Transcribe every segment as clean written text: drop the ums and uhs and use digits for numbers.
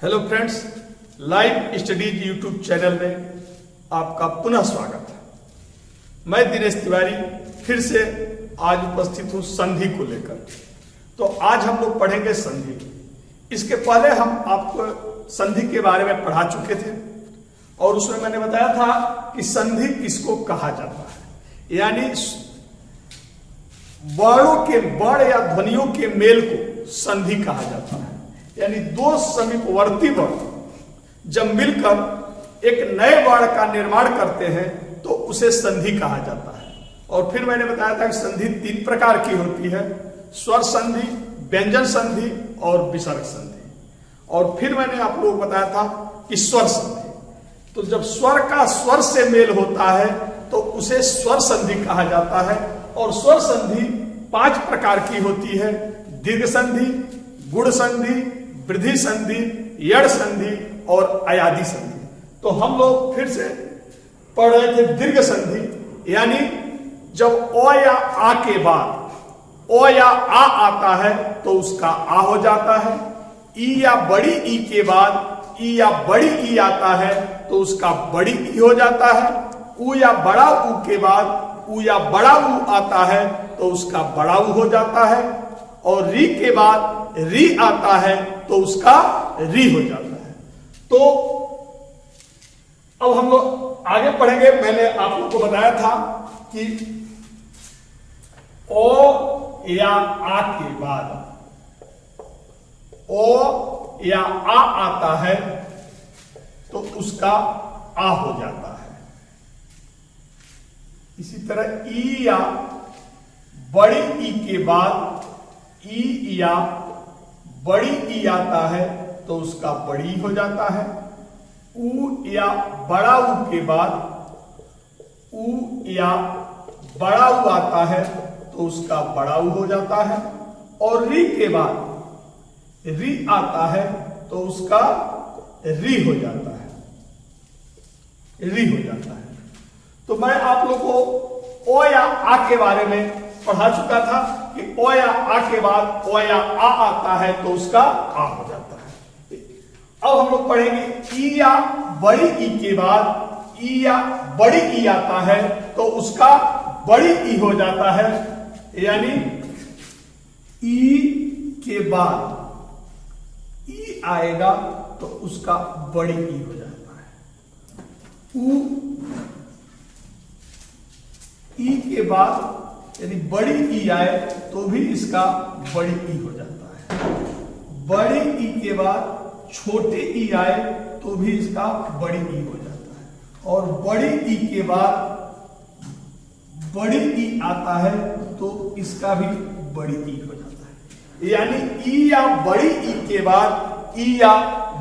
Hello friends, live studies YouTube channel में आपका पुनः स्वागत है। मैं दिनेश तिवारी फिर से आज उपस्थित हूं संधि को लेकर। तो आज हम लोग पढ़ेंगे संधि। इसके पहले हम आपको संधि के बारे में पढ़ा चुके थे और उसमें मैंने बताया था कि संधि किसको कहा जाता है, यानी वर्णों के वर्ण या ध्वनियों के मेल को संधि कहा जाता है। यानी दो समीपवर्ती वर्ण जब मिलकर एक नए वर्ण का निर्माण करते हैं तो उसे संधि कहा जाता है। और फिर मैंने बताया था कि संधि तीन प्रकार की होती है: स्वर संधि, व्यंजन संधि और विसर्ग संधि। और फिर मैंने आप लोगों को बताया था कि स्वर संधि, तो जब स्वर का स्वर से मेल होता है तो उसे स्वर संधि कहा जाता है। और स्वर संधि पांच प्रकार की होती है: दीर्घ संधि, गुण संधि, वृद्धि संधि, यड़ संधि और अयादि संधि। तो हम लोग फिर से पढ़ रहे थे दीर्घ संधि, यानी जब अ या आ के बाद ओ या आ आता है तो उसका आ हो जाता है। ई या बड़ी ई के बाद ई या बड़ी ई आता है तो उसका बड़ी ई हो जाता है। ऊ या बड़ा ऊ के बाद ऊ या बड़ा ऊ आता है तो उसका बड़ा ऊ हो जाता है। और री के बाद री आता है तो उसका री हो जाता है। तो अब हम लोग आगे पढ़ेंगे। मैंने आप लोग को बताया था कि ओ या आ के बाद ओ या आ आता है तो उसका आ हो जाता है। इसी तरह ई या बड़ी ई के बाद ई या बड़ी ई आता है तो उसका बड़ी हो जाता है। ऊ या बड़ा ऊ के बाद ऊ या बड़ा ऊ आता है तो उसका बड़ा ऊ हो जाता है। और री के बाद री आता है तो उसका री हो जाता है, री हो जाता है। तो मैं आप लोग को ओ या आ के बारे में पढ़ा चुका था कि ओ या आ के बाद ओ या आ आता है तो उसका आ हो जाता है। अब हम लोग पढ़ेंगे ई या बड़ी ई के बाद ई या बड़ी ई आता है तो उसका बड़ी ई हो जाता है। यानी ई के बाद ई आएगा तो उसका बड़ी ई हो जाता है। ऊ ई के बाद यदि बड़ी ई आए तो भी इसका बड़ी ई हो जाता है। बड़ी ई के बाद छोटे ई आए तो भी इसका बड़ी ई हो जाता है। और बड़ी ई के बाद बड़ी ई आता है तो इसका भी बड़ी ई हो जाता है। यानी ई या बड़ी ई के बाद ई या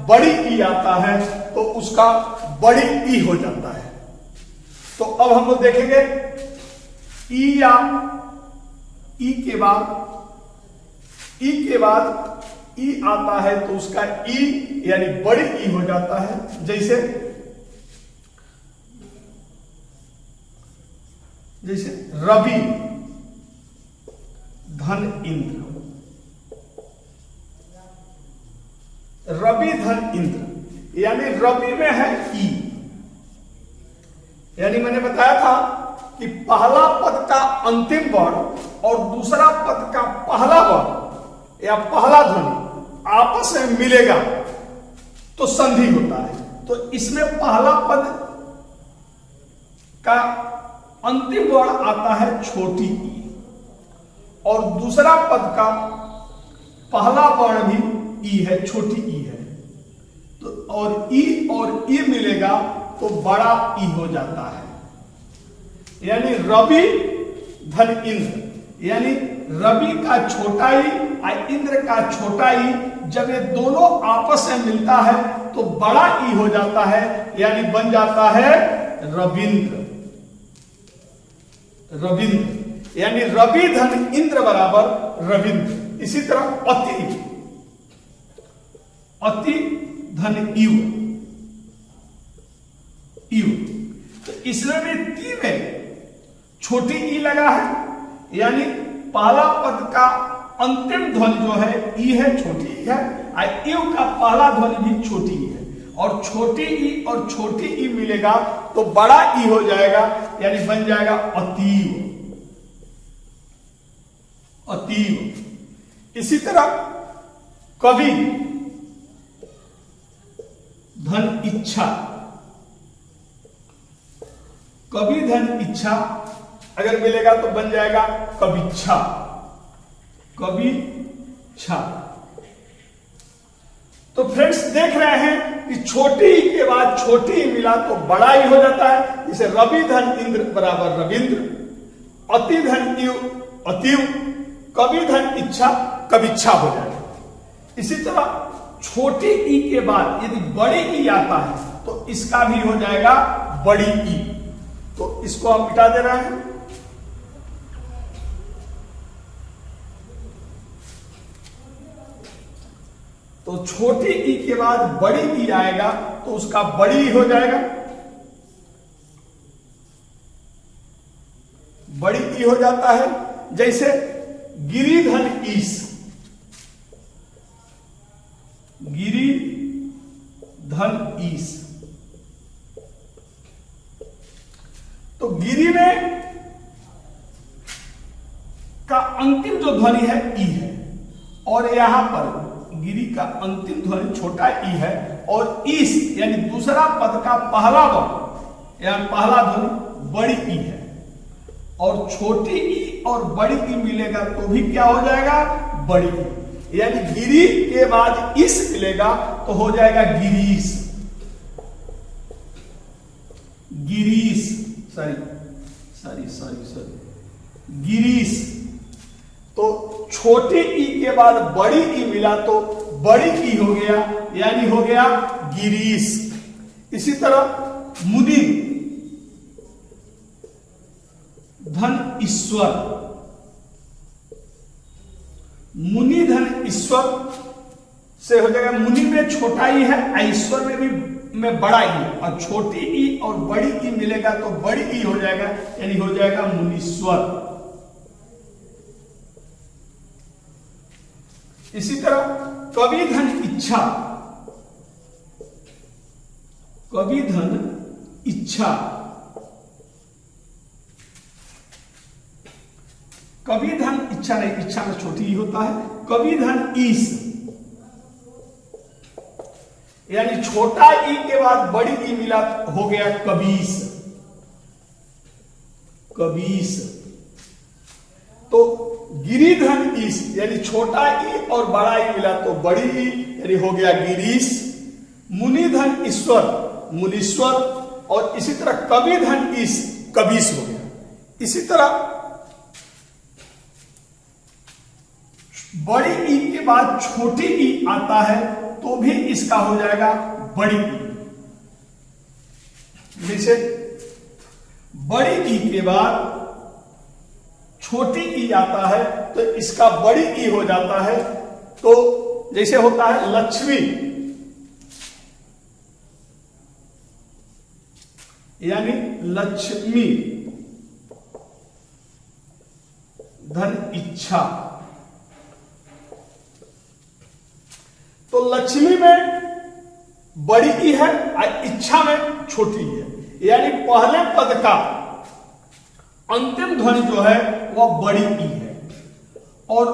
बड़ी ई आता है तो उसका बड़ी ई हो जाता है। तो अब हम लोग देखेंगे ई या ई के बाद ई आता है तो उसका ई यानी बड़ी ई हो जाता है। जैसे रवि धन इंद्र, रवि धन इंद्र, यानी रवि में है ई। यानी मैंने बताया था कि पहला पद का अंतिम वर्ण और दूसरा पद का पहला वर्ण या पहला ध्वनि आपस में मिलेगा तो संधि होता है। तो इसमें पहला पद का अंतिम वर्ण आता है छोटी ई और दूसरा पद का पहला वर्ण भी ई है, छोटी ई है। तो और ई मिलेगा तो बड़ा ई हो जाता है। यानी रवि धन इंद्र, यानी रवि का छोटा ई और इंद्र का छोटा ई जब ये दोनों आपस में मिलता है तो बड़ा ई हो जाता है, यानी बन जाता है रविंद्र। रविंद्र यानी रवि धन इंद्र बराबर रविंद्र। इसी तरह अति धन इव, तो इसमें भी ती में छोटी ई लगा है, यानी पहला पद का अंतिम ध्वनि जो है ई है, छोटी ई है, यू का पहला ध्वनि भी छोटी ई है, और छोटी ई और छोटी ई मिलेगा तो बड़ा ई हो जाएगा, यानी बन जाएगा अतीव। अतीव। इसी तरह कवि धन इच्छा, कवि धन इच्छा अगर मिलेगा तो बन जाएगा कविच्छा। कविच्छा। तो फ्रेंड्स देख रहे हैं कि छोटी ई के बाद छोटी ई मिला तो बड़ा ई हो जाता है, जैसे रवि धन इंद्र बराबर रविंद्र, अति धन यू अतीव, कवि धन इच्छा कविच्छा हो जाएगा। इसी तरह छोटी ई के बाद यदि बड़ी ई आता है तो इसका भी हो जाएगा बड़ी ई। तो इसको हम मिटा दे रहे हैं। तो छोटी ई के बाद बड़ी ई आएगा तो उसका बड़ी ई हो जाएगा, बड़ी ई हो जाता है। जैसे गिरी धन ईश, गिरी धन ईश, तो गिरी में का अंतिम जो ध्वनि है ई है, और यहां पर गिरी का अंतिम ध्वनि छोटा ई है, और ईश यानी दूसरा पद का पहला वर्ण या पहला ध्वनि बड़ी ई है, और छोटी ई और बड़ी ई मिलेगा तो भी क्या हो जाएगा बड़ी ई, यानी गिरी के बाद इस मिलेगा तो हो जाएगा गिरीश। गिरीश, सॉरी गिरीश। तो छोटी ई के बाद बड़ी ई मिला तो बड़ी ई हो गया, यानी हो गया गिरीश। इसी तरह मुनि धन ईश्वर, मुनि धन ईश्वर से हो जाएगा, मुनि में छोटा ई है, ईश्वर में भी में बड़ा ई, और छोटी ई और बड़ी ई मिलेगा तो बड़ी ई हो जाएगा, यानी हो जाएगा मुनीश्वर। इसी तरह कवि धन इच्छा, कवि धन इच्छा, कवि धन इच्छा नहीं, इच्छा में छोटी ही होता है। कवि धन ईश, यानी छोटा ई के बाद बड़ी ई मिला हो गया कबीस। कबीस। तो गिरिधन ईश यानी छोटा ई और बड़ा ई मिला तो बड़ी ई, यानी हो गया गिरीश। मुनिधन ईश्वर, मुनीश्वर। और इसी तरह कवि धन ईश, कबीस हो गया। इसी तरह बड़ी ई के बाद छोटी ई आता है तो भी इसका हो जाएगा बड़ी ई। जैसे बड़ी ई के बाद छोटी ई आता है तो इसका बड़ी ई हो जाता है। तो जैसे होता है लक्ष्मी, यानी लक्ष्मी धन इच्छा। तो लक्ष्मी में बड़ी ई है और इच्छा में छोटी ई है, यानी पहले पद का अंतिम ध्वनि जो है वह बड़ी ई है और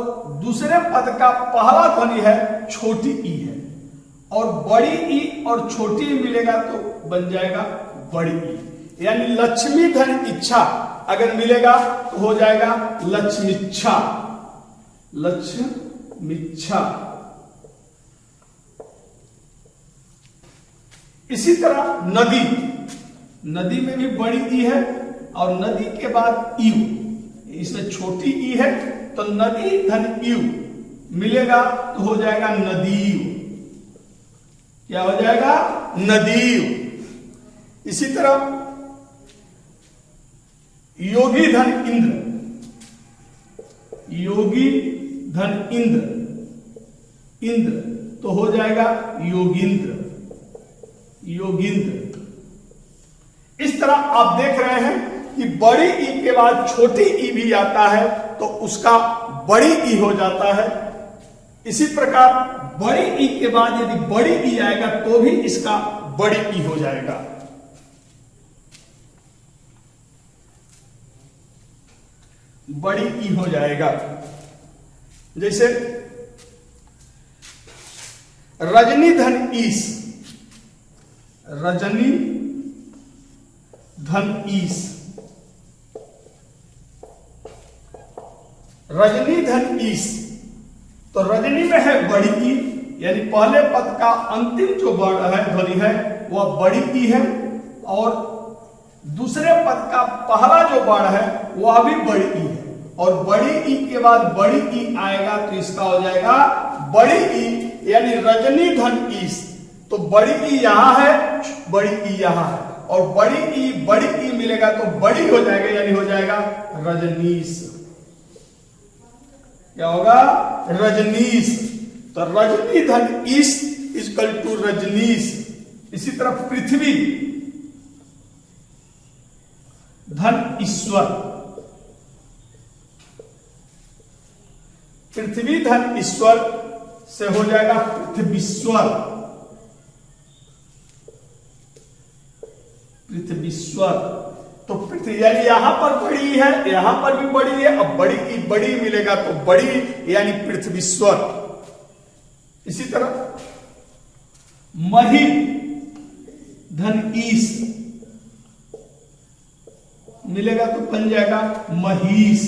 दूसरे पद का पहला ध्वनि है छोटी ई है। और बड़ी ई और छोटी ई मिलेगा तो बन जाएगा बड़ी ई, यानी लक्ष्मी धन इच्छा अगर मिलेगा तो हो जाएगा लक्ष्मीच्छा। लक्ष्मीच्छा। इसी तरह नदी, नदी में भी बड़ी ई है और नदी के बाद यू, इसमें छोटी ई है तो नदी धन यू मिलेगा तो हो जाएगा नदीयू। क्या हो जाएगा? नदीयू। इसी तरह योगी धन इंद्र, योगी धन इंद्र, इंद्र तो हो जाएगा योगींद्र। योगींद्र। इस तरह आप देख रहे हैं कि बड़ी ई के बाद छोटी ई भी आता है तो उसका बड़ी ई हो जाता है, इसी प्रकार बड़ी ई के बाद यदि बड़ी ई आएगा तो भी इसका बड़ी ई हो जाएगा। बड़ी ई हो जाएगा। जैसे रजनी धन ईस, रजनी धन ईस, रजनी धन ईस, तो रजनी में है बड़ी ई, यानी पहले पद का अंतिम जो वर्ण है ध्वनि है वह बड़ी ई है, और दूसरे पद का पहला जो वर्ण है वह भी बड़ी ई है, और बड़ी ई के बाद बड़ी ई आएगा तो इसका हो जाएगा बड़ी ई, यानी रजनी धन ईस। तो बड़ी ई यहां है, बड़ी ई यहां है, और बड़ी ई मिलेगा तो बड़ी हो जाएगा, यानी हो जाएगा रजनीश। क्या होगा? रजनीश। तो रजनी धन ईस इक्वल टू रजनीश। इसी तरह पृथ्वी धन ईश्वर, पृथ्वी धन ईश्वर से हो जाएगा पृथ्वीश्वर, पृथ्वीश्वर। तो पृथ्वी यानी यहां पर बड़ी है, यहां पर भी बड़ी है, अब बड़ी मिलेगा तो बड़ी यानी पृथ्वीश्वर। इसी तरह मही धन ईश मिलेगा तो बन जाएगा महिष।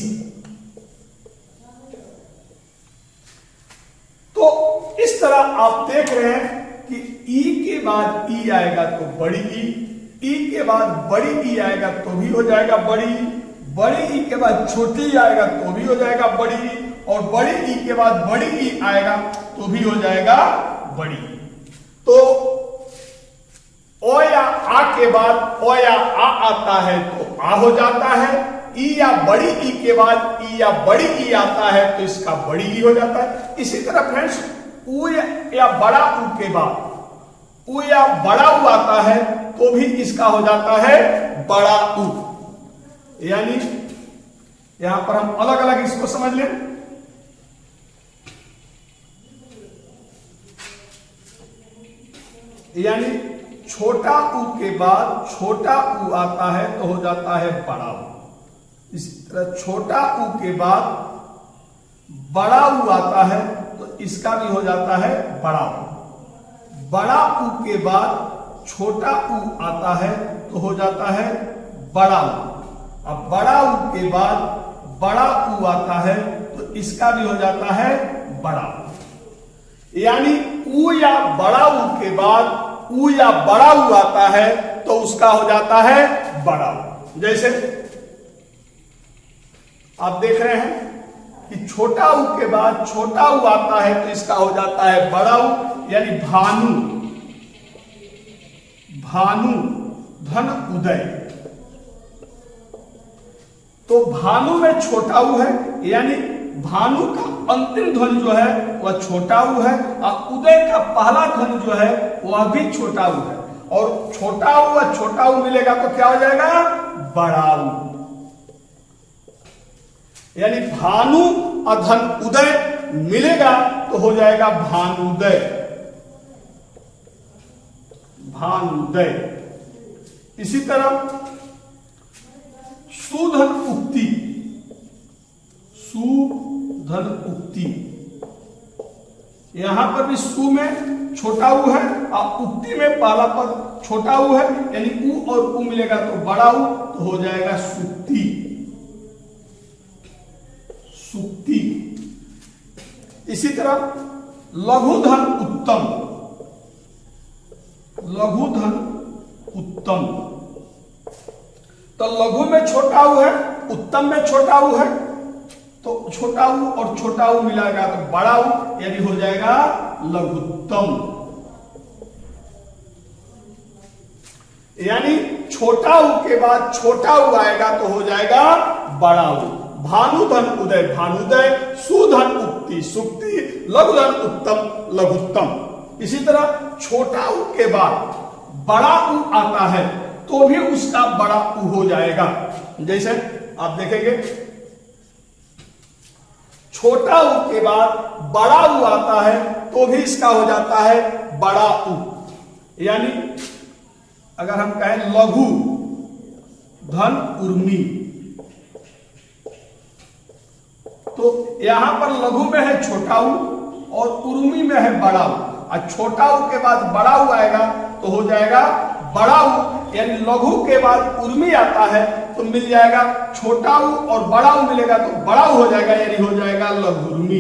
तो इस तरह आप देख रहे हैं कि ई के बाद ई आएगा तो बड़ी ई के बाद बड़ी ई आएगा तो भी हो जाएगा बड़ी ई के बाद छोटी ई आएगा तो भी हो जाएगा बड़ी ई, और बड़ी ई के बाद बड़ी ई आएगा तो भी हो जाएगा बड़ी। तो ओ या आ के बाद ओ या आ आता है तो आ हो जाता है, ई या बड़ी ई के बाद ई या बड़ी ई आता है तो इसका बड़ी ई हो जाता है। इसी तरह फ्रेंड्स उ या बड़ा उ के बाद उ या बड़ा उ आता है तो भी इसका हो जाता है बड़ा उ। यानी यहां पर हम अलग अलग इसको समझ लें। यानी छोटा उ के बाद छोटा उ आता है तो हो जाता है बड़ा उ। इसी तरह छोटा उ के बाद बड़ा उ आता है तो इसका भी हो जाता है बड़ा उ। बड़ा उ के बाद छोटा उ आता है तो हो जाता है बड़ा उ। अब बड़ा उ के बाद बड़ा उ आता है तो इसका भी हो जाता है बड़ा उ। यानी उ या बड़ा उ के बाद उ या बड़ा उ आता है तो उसका हो जाता है बड़ा उ। जैसे आप देख रहे हैं कि छोटा उ के बाद छोटा उ आता है तो इसका हो जाता है बड़ा उ, यानी भानु, भानु धन उदय। तो भानु में छोटा उ है, यानी भानु का अंतिम ध्वनि जो है वह छोटा उ है, और उदय का पहला ध्वनि जो है वह भी छोटा उ है, और छोटा उ और छोटा उ मिलेगा तो क्या हो जाएगा? बड़ा उ। यानी भानु और धन उदय मिलेगा तो हो जाएगा भानुदय, भानुदय। इसी तरह सुधन उक्ति, सुधन उक्ति, यहां पर भी सु में छोटा उ है और उक्ति में पहला पद छोटा उ है, यानी उ और उ मिलेगा तो बड़ा उ, तो हो जाएगा सुक्ति, सुक्ति। इसी तरह लघुधन उत्तम, लघुधन उत्तम। तो लघु में छोटा उ है, उत्तम में छोटा उ है, तो छोटा उ और छोटा उ मिलाएगा तो बड़ा उ, यानी हो जाएगा लघुत्तम। यानी छोटा उ के बाद छोटा उ आएगा तो हो जाएगा बड़ा उ। भानुधन उदय भानुदय, सुधन उक्ति सुक्ति, लघुधन उत्तम लघुत्तम। इसी तरह छोटा उ के बाद बड़ा उ आता है तो भी उसका बड़ा उ हो जाएगा। जैसे आप देखेंगे छोटा ऊ के बाद बड़ा ऊ आता है तो भी इसका हो जाता है बड़ा ऊ। यानी अगर हम कहें लघु धन उर्मी, तो यहां पर लघु में है छोटा ऊ और उर्मी में है बड़ा ऊ, और छोटा ऊ के बाद बड़ा ऊ आएगा तो हो जाएगा बड़ा ऊ। यानी लघु के बाद उर्मी आता है तो मिल जाएगा छोटा ऊ और बड़ा ऊ मिलेगा तो बड़ा ऊ हो जाएगा, यानी हो जाएगा लघुर्मी।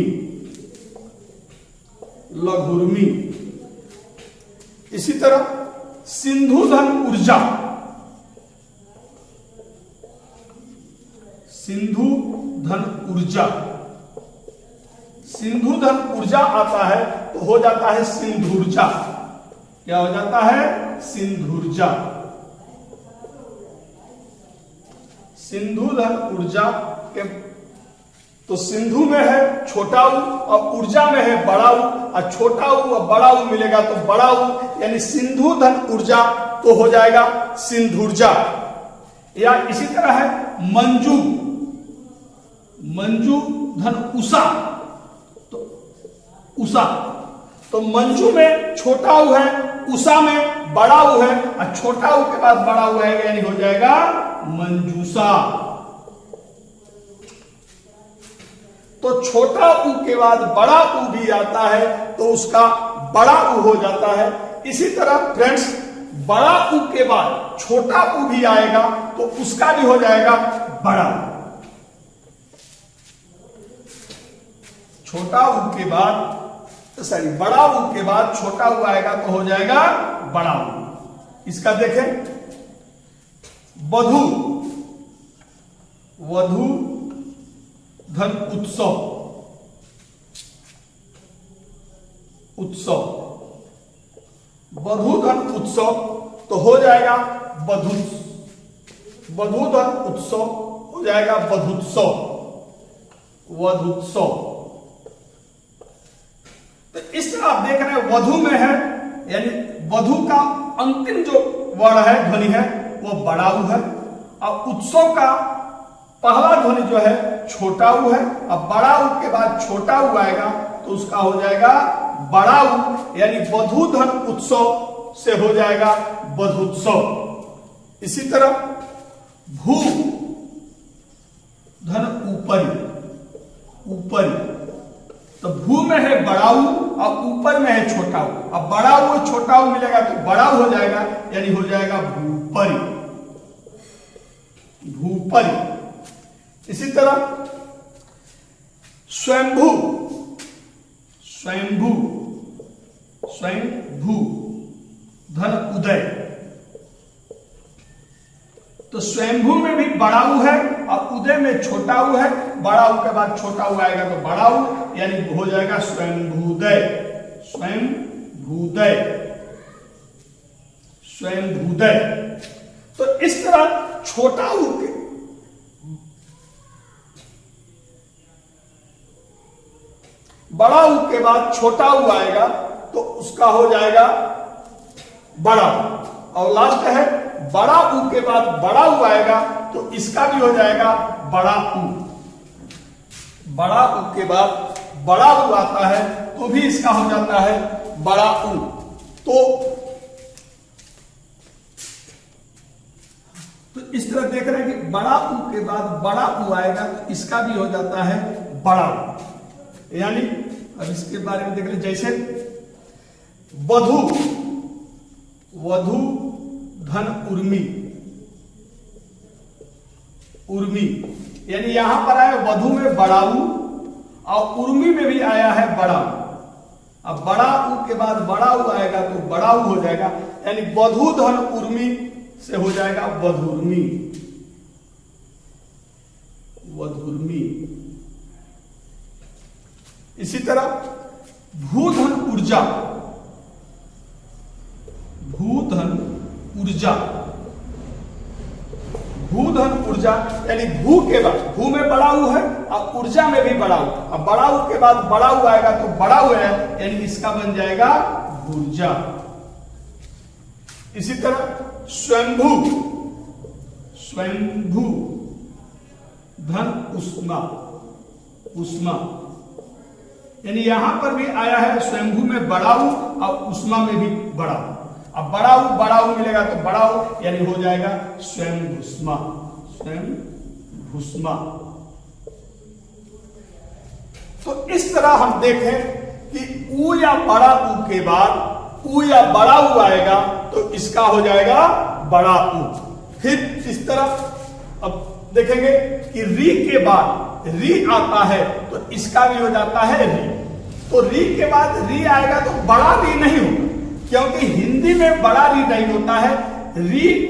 लघुर्मी। इसी तरह सिंधु धन ऊर्जा, सिंधु धन ऊर्जा, सिंधु धन ऊर्जा आता है तो हो जाता है सिंधुर्जा। क्या हो जाता है? सिंधुर्जा। सिंधु धन ऊर्जा के तो सिंधु में है छोटा ऊ और ऊर्जा में है बड़ा ऊ, और छोटा ऊ और बड़ा ऊ मिलेगा तो बड़ा ऊ, यानी सिंधु धन ऊर्जा तो हो जाएगा सिंधुर्जा। या इसी तरह है मंजू, मंजू धन उषा, तो उषा, तो मंजू में छोटा ऊ है, उषा में बड़ा ऊ है, और छोटा ऊ के बाद बड़ा ऊ आएगा यानी हो जाएगा मंजूषा। तो छोटा ऊ के बाद बड़ा ऊ भी आता है तो उसका बड़ा ऊ हो जाता है। इसी तरह फ्रेंड्स बड़ा ऊ के बाद छोटा ऊ भी आएगा तो उसका भी हो जाएगा बड़ा ऊ। छोटा ऊ के बाद सॉरी बड़ा ऊ के बाद छोटा ऊ आएगा तो हो जाएगा बड़ा ऊ। इसका देखें वधु, वधु धन उत्सव, उत्सव, वधु धन उत्सव तो हो जाएगा वधु, वधु धन उत्सव हो जाएगा वधुत्सव, वधुत्सव। तो इस तरह आप देख रहे हैं वधु में है, यानी वधु का अंतिम जो वर्ण है ध्वनि है वो बड़ा ऊ है, और उत्सव का पहला ध्वनि जो है छोटा ऊ है, अब बड़ा ऊ के बाद छोटा ऊ आएगा तो उसका हो जाएगा बड़ा ऊ, यानी वधु धन उत्सव से हो जाएगा वधुत्सव। इसी तरह भू धन ऊपरी, ऊपरी, तो भू में है बड़ा ऊ और ऊपर में है छोटा ऊ, अब बड़ा ऊ छोटा ऊ मिलेगा तो बड़ा ऊ हो जाएगा यानी हो जाएगा भूपरी, भूपरी। इसी तरह स्वयंभू, स्वयंभू, स्वयंभू धन उदय, तो स्वयंभू में भी बड़ा ऊ है और उदय में छोटा ऊ है, बड़ा ऊ के बाद छोटा ऊ आएगा तो बड़ा ऊ यानी हो जाएगा स्वयंभूदय, स्वयंभूदय, स्वयंभूदय। तो इस तरह छोटा ऊ के बड़ा ऊ के बाद छोटा ऊ आएगा तो उसका हो जाएगा बड़ा ऊ, और लास्ट है बड़ा ऊ के बाद बड़ा ऊ आएगा तो इसका भी हो जाएगा बड़ा ऊ। बड़ा ऊ के बाद बड़ा ऊ आता है तो भी इसका हो जाता है बड़ा ऊ। तो इस तरह देख रहे हैं कि बड़ा ऊ के बाद बड़ा ऊ आएगा तो इसका भी हो जाता है बड़ा ऊ। यानी अब इसके बारे में देख ले, जैसे वधु, वधु धन उर्मी, उर्मी, यानी यहां पर आया वधु में बड़ा ऊ और उर्मी में भी आया है बड़ा ऊ। अब बड़ा ऊ के बाद बड़ा ऊ आएगा तो बड़ा ऊ हो जाएगा, यानी वधु धन उर्मी से हो जाएगा वधुर्मी, वधुर्मी। इसी तरह भूधन ऊर्जा, भूधन ऊर्जा, भूधन ऊर्जा, यानी भू के बाद भू में बड़ा ऊ है और ऊर्जा में भी बड़ा ऊ, अब बड़ा ऊ के बाद बड़ा ऊ आएगा तो बड़ा ऊ है यानी इसका बन जाएगा ऊर्जा। इसी तरह स्वयंभू, स्वयंभू धन उष्मा, उष्मा, यानी यहां पर भी आया है स्वयंभू में बड़ा ऊ और उष्मा में भी बड़ा ऊ। अब बड़ा ऊ मिलेगा तो बड़ा ऊ यानी हो जाएगा स्वयं भूष्मा, स्वयं भूष्मा। तो इस तरह हम देखें कि ऊ या बड़ा ऊ के बाद ऊ या बड़ा ऊ आएगा तो इसका हो जाएगा बड़ा ऊ। फिर इस तरह अब देखेंगे कि री के बाद री आता है तो इसका भी हो जाता है री। तो री के बाद री आएगा तो बड़ा री नहीं होगा, क्योंकि हिंदी में बड़ा री नहीं होता है। री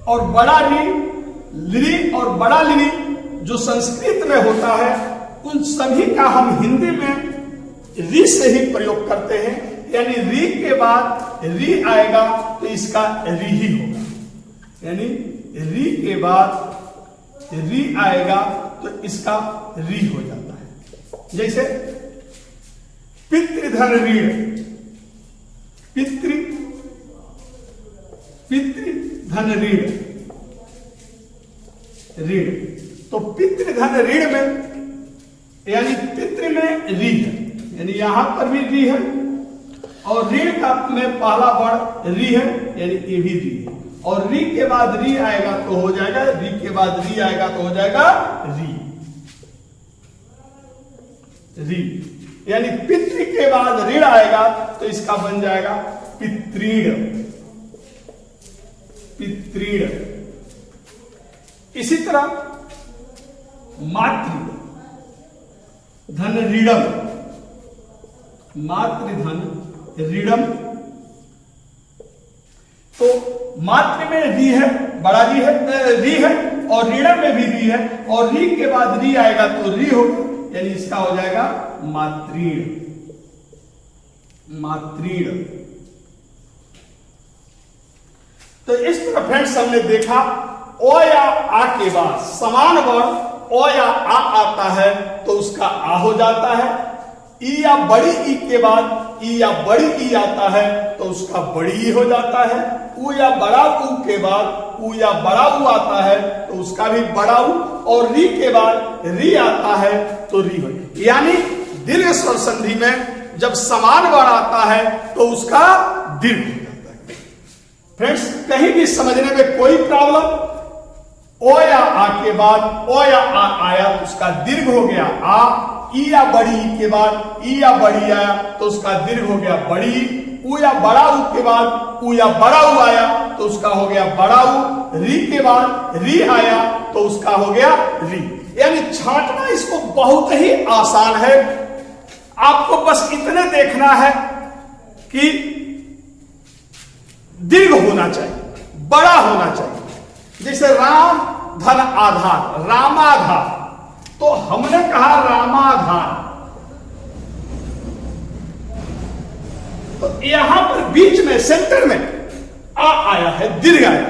और बड़ा री और बड़ा ली जो संस्कृत में होता है उन सभी का हम हिंदी में री से ही प्रयोग करते हैं। यानी री के बाद री आएगा तो इसका री ही होगा। यानी री के बाद री आएगा तो इसका री हो जाता है। जैसे पितृधन ऋण, पितृधन ऋण, तो पितृधन ऋण में यानी पितृ में री है, यानी यहां पर भी री है और ऋण का में पहला वर्ण री है यानी ये भी री है। और री के बाद री आएगा तो हो जाएगा, री के बाद री आएगा तो हो जाएगा री। यानी पितृ के बाद ऋण आएगा तो इसका बन जाएगा पितृण। इसी तरह मातृ धन ऋणम, मातृधन ऋणम, तो मातृ में री है, बड़ा री है और ऋणम में भी री है और री के बाद री आएगा तो री होगा, यानी इसका हो जाएगा मातृण। तो इस तरह फ्रेंड्स हमने देखा ओ या आ के बाद समान वर्ण ओ या आ आता है तो उसका आ हो जाता है। ई या बड़ी ई के बाद ई या बड़ी ई आता है तो उसका बड़ी ई हो जाता है। ऊ या बड़ा ऊ के बाद ऊ या बड़ा ऊ आता है तो उसका भी बड़ा ऊ, और री के बाद री आता है तो री हो। यानी दीर्घ स्वर संधि में जब समान वर्ण आता है तो उसका दीर्घ हो जाता है। फ्रेंड्स कहीं भी समझने में कोई प्रॉब्लम, ओ या आ के बाद ओ या आ आया तो उसका दीर्घ हो गया आ। ई या बड़ी ई के बाद ई या बड़ी आया तो उसका दीर्घ हो गया बड़ी। ऊ या बड़ा ऊ के बाद ऊ या बड़ा ऊ आया तो उसका हो गया बड़ा ऊ। री के बाद री आया तो उसका हो गया री। यानी छांटना इसको बहुत ही आसान है। आपको बस इतने देखना है कि दीर्घ होना चाहिए, बड़ा होना चाहिए। जैसे राम धन आधार, रामाधार, तो हमने कहा रामाधार, तो यहां पर बीच में सेंटर में आ आया है, दीर्घ आया है,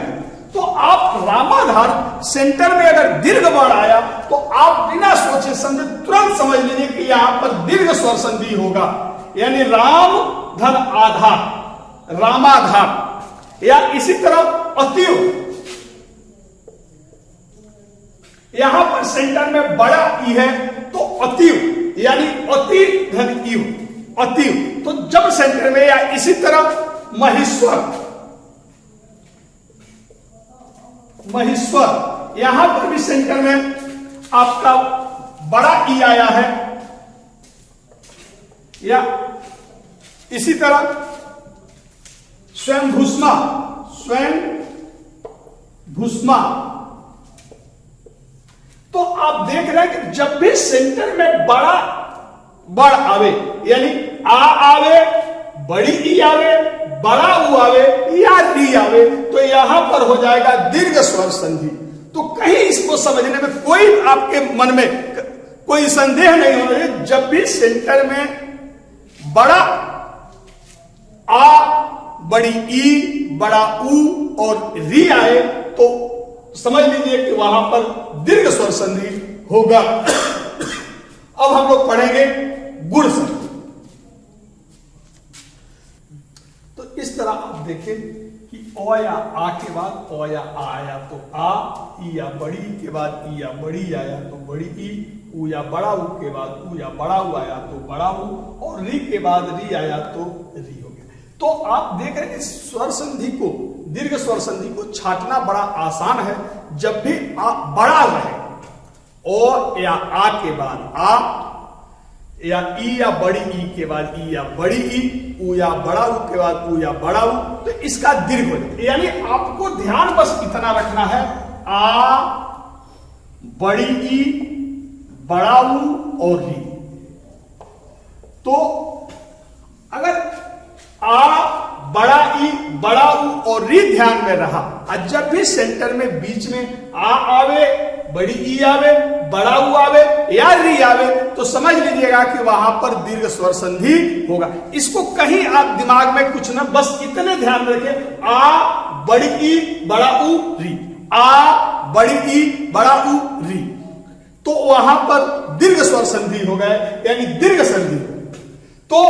तो आप रामाधार सेंटर में अगर दीर्घ वर्ण आया तो आप बिना सोचे समझे तुरंत समझ लीजिए कि यहां पर दीर्घ स्वर संधि होगा। यानी राम धन आधार, रामाधार। या इसी तरह अतिव, यहां पर सेंटर में बड़ा ई है तो अतिव, यानी अति धन इव, अतिव। तो जब सेंटर में, या इसी तरह महेश्वर, महेश्वर, यहां पर भी सेंटर में आपका बड़ा ई आया है। या इसी तरह स्वयं भूष्मा, स्वयं भूष्मा। तो आप देख रहे हैं कि जब भी सेंटर में बड़ा बड़ आवे, यानी आ आवे, बड़ी ई आवे, बड़ा ऊ आवे या री आवे, तो यहां पर हो जाएगा दीर्घ स्वर संधि। तो कहीं इसको समझने में कोई आपके मन में कोई संदेह नहीं होना चाहिए। जब भी सेंटर में बड़ा आ, बड़ी ई, बड़ा ऊ और री आए तो समझ लीजिए कि वहां पर दीर्घ स्वर संधि होगा। अब हम लोग पढ़ेंगे गुण संधि। तो इस तरह आप देखें कि ओ या आ के बाद ओ या आ आया तो आ, ई या बड़ी के बाद ई या बड़ी आया तो बड़ी ई, ऊ या बड़ा ऊ के बाद ऊ या बड़ा ऊ आया तो बड़ा ऊ, और री के बाद री आया तो री हो गया। तो आप देख रहे हैं कि स्वर संधि को, दीर्घ स्वर संधि को छाटना बड़ा आसान है। जब भी आ बड़ा रहे, ओ या आ के बाद आ, या ई या बड़ी ई के बाद ई या बड़ी ई, ऊ या बड़ा ऊ के बाद ऊ या बड़ा ऊ, तो इसका दीर्घ हो जाता है। यानी आपको ध्यान बस इतना रखना है, आ, बड़ी ई, बड़ा ऊ और री। तो अगर आ, बड़ा ई, बड़ा ऊ और री ध्यान में रहा, और जब भी सेंटर में बीच में आ आवे, बड़ी ई आवे, बड़ा ऊ आवे या री आवे, तो समझ लीजिएगा कि वहां पर दीर्घ स्वर संधि होगा। इसको कहीं आप दिमाग में कुछ ना, बस इतने ध्यान में रखें, आ, बड़ी ई, बड़ा ऊ, री, आ, बड़ी ई, बड़ा ऊ, री, तो वहां पर दीर्घ स्वर संधि हो गए, यानी दीर्घ संधि। तो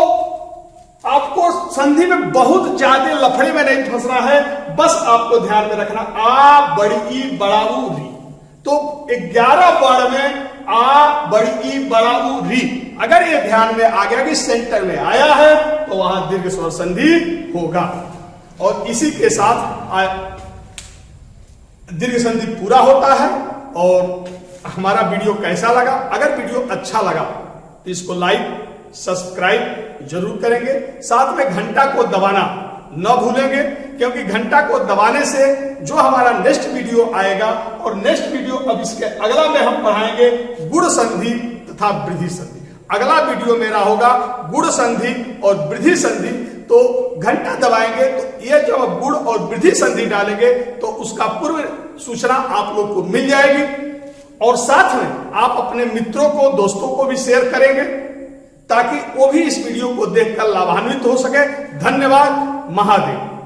आपको संधि में बहुत ज्यादा लफड़े में नहीं फंसना है, बस आपको ध्यान में रखना, आ, बड़ी ई, बड़ा ऊ, री। तो 11 वर्ण में आ, बड़ी ई, बड़ा ऊ, री, अगर ये ध्यान में आ गया कि सेंटर में आया है, तो वहां दीर्घ स्वर संधि होगा। और इसी के साथ दीर्घ संधि पूरा होता है। और हमारा वीडियो कैसा लगा? अगर वीडियो अच्छा लगा तो इसको लाइक, सब्सक्राइब जरूर करेंगे, साथ में घंटा को दबाना न भूलेंगे, क्योंकि घंटा को दबाने से जो हमारा नेक्स्ट वीडियो आएगा, और नेक्स्ट वीडियो अब इसके अगला में हम पढ़ाएंगे गुण संधि तथा वृद्धि संधि। अगला वीडियो मेरा होगा गुण संधि और वृद्धि संधि। तो घंटा दबाएंगे तो ये जब हम गुण और वृद्धि संधि डालेंगे तो उसका पूर्व सूचना आप लोग को मिल जाएगी, और साथ में आप अपने मित्रों को, दोस्तों को भी शेयर करेंगे, ताकि वो भी इस वीडियो को देखकर लाभान्वित हो सके। धन्यवाद। महादेव।